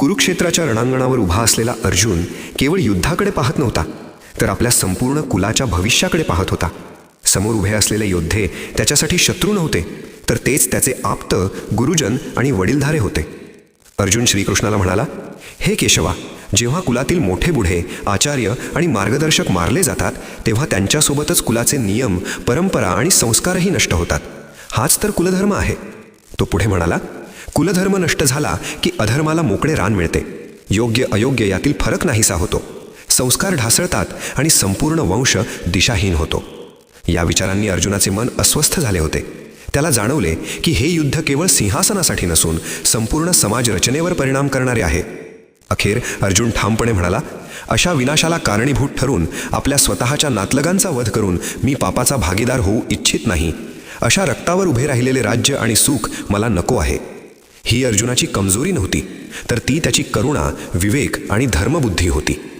कुरुक्षेत्राच्या रणांगणावर उभा असलेला अर्जुन केवळ युद्धाकडे पाहत नव्हता, तर आपल्या संपूर्ण कुलाच्या भविष्याकडे पाहत होता. समोर उभे असलेले योद्धे त्याच्यासाठी शत्रू नव्हते, तर तेच त्याचे आप्त, गुरुजन आणि वडीलधारे होते. अर्जुन श्रीकृष्णाला म्हणाला, हे केशवा, जेव्हा कुलातील मोठे बुढे, आचार्य आणि मार्गदर्शक मारले जातात, तेव्हा त्यांच्यासोबतच कुलाचे नियम, परंपरा आणि संस्कारही नष्ट होतात. हाच तर कुलधर्म आहे. तो पुढे म्हणाला, कुलधर्म नष्ट झाला की अधर्माला मोकळे रान मिळते. योग्य अयोग्य यातील फरक नाहीसा होतो. संस्कार ढासळतात आणि संपूर्ण वंश दिशाहीन होतो. या विचारांनी अर्जुनाचे मन अस्वस्थ झाले होते. त्याला जाणवले की हे युद्ध केवळ सिंहासनासाठी नसून संपूर्ण समाज रचनेवर परिणाम करणारे आहे. अखेर अर्जुन ठामपणे म्हणाला, अशा विनाशाला कारणीभूत ठरून आपल्या स्वतःच्या नातलगांचा वध करून मी पापाचा भागीदार होऊ इच्छित नाही. अशा रक्तावर उभे राहिलेले राज्य आणि सुख मला नको आहे. ही अर्जुनाची कमजोरी नव्हती, तर ती त्याची करुणा, विवेक आणि धर्मबुद्धी होती.